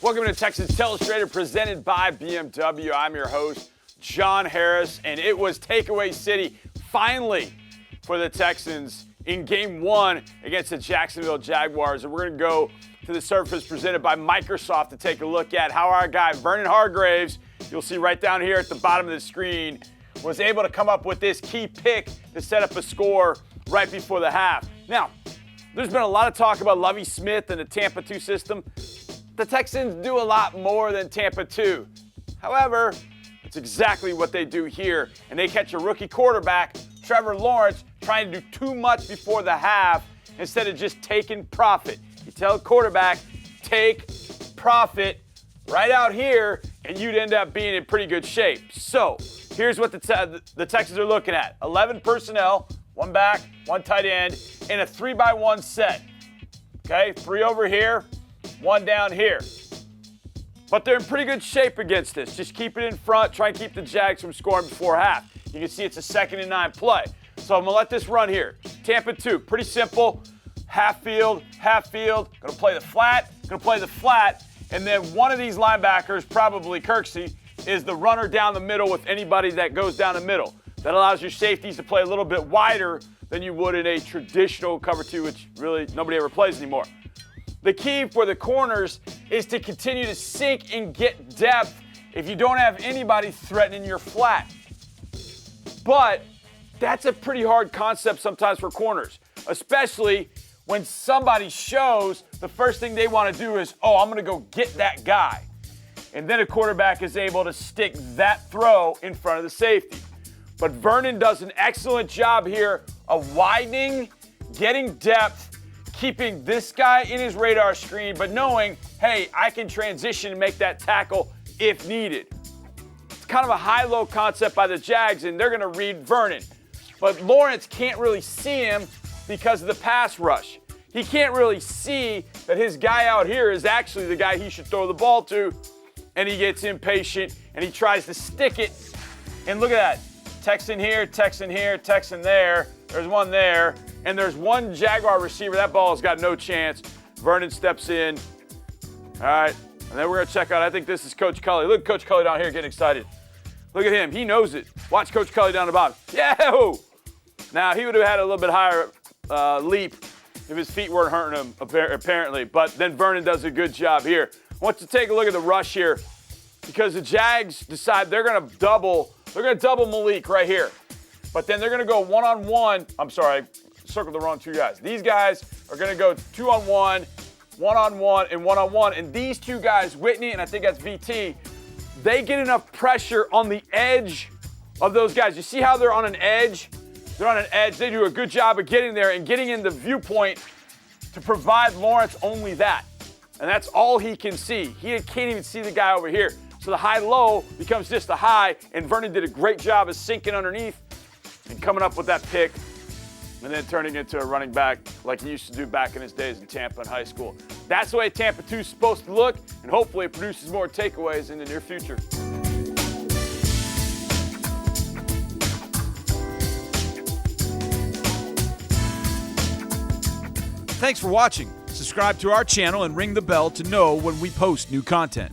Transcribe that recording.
Welcome to Texans Telestrator presented by BMW. I'm your host, John Harris, and it was takeaway city finally for the Texans in game one against the Jacksonville Jaguars. And we're going to go to the surface presented by Microsoft to take a look at how our guy Vernon Hargreaves, you'll see right down here at the bottom of the screen, was able to come up with this key pick to set up a score right before the half. Now, there's been a lot of talk about Lovie Smith and the Tampa 2 system. The Texans do a lot more than Tampa 2. However, it's exactly what they do here, and they catch a rookie quarterback, Trevor Lawrence, trying to do too much before the half instead of just taking profit. You tell a quarterback, take profit right out here, and you'd end up being in pretty good shape. So here's what the Texans are looking at. 11 personnel, one back, one tight end, in a 3-by-1 set. Okay, 3 over here, 1 down here. But they're in pretty good shape against this. Just keep it in front, try and keep the Jags from scoring before half. You can see it's a 2nd and 9 play. So I'm gonna let this run here. Tampa 2, pretty simple. Half field, gonna play the flat, and then one of these linebackers, probably Kirksey, is the runner down the middle with anybody that goes down the middle. That allows your safeties to play a little bit wider than you would in a traditional cover 2, which really nobody ever plays anymore. The key for the corners is to continue to sink and get depth if you don't have anybody threatening your flat. But that's a pretty hard concept sometimes for corners, especially when somebody shows the first thing they want to do is, oh, I'm going to go get that guy. And then a quarterback is able to stick that throw in front of the safety. But Vernon does an excellent job here of widening, getting depth, keeping this guy in his radar screen, but knowing, hey, I can transition and make that tackle if needed. It's kind of a high-low concept by the Jags, and they're going to read Vernon. But Lawrence can't really see him because of the pass rush. He can't really see that his guy out here is actually the guy he should throw the ball to, and he gets impatient, and he tries to stick it. And look at that. Texan here, Texan here, Texan there. There's one there. And there's one Jaguar receiver. That ball has got no chance. Vernon steps in. All right. And then we're going to check out, I think this is Coach Culley. Look at Coach Culley down here getting excited. Look at him. He knows it. Watch Coach Culley down the bottom. Yeah! Now, he would have had a little bit higher leap if his feet weren't hurting him, apparently. But then Vernon does a good job here. I want you to take a look at the rush here because the Jags decide they're going to double Malik right here. But then they're going to go one-on-one. I'm sorry, I circled the wrong 2 guys. These guys are going to go 2-on-1, one-on-one, and one-on-one. And these 2 guys, Whitney and I think that's VT, they get enough pressure on the edge of those guys. You see how they're on an edge? They're on an edge. They do a good job of getting there and getting in the viewpoint to provide Lawrence only that. And that's all he can see. He can't even see the guy over here. So the high-low becomes just a high, and Vernon did a great job of sinking underneath and coming up with that pick and then turning into a running back like he used to do back in his days in Tampa in high school. That's the way Tampa 2 is supposed to look, and hopefully it produces more takeaways in the near future. Thanks for watching. Subscribe to our channel and ring the bell to know when we post new content.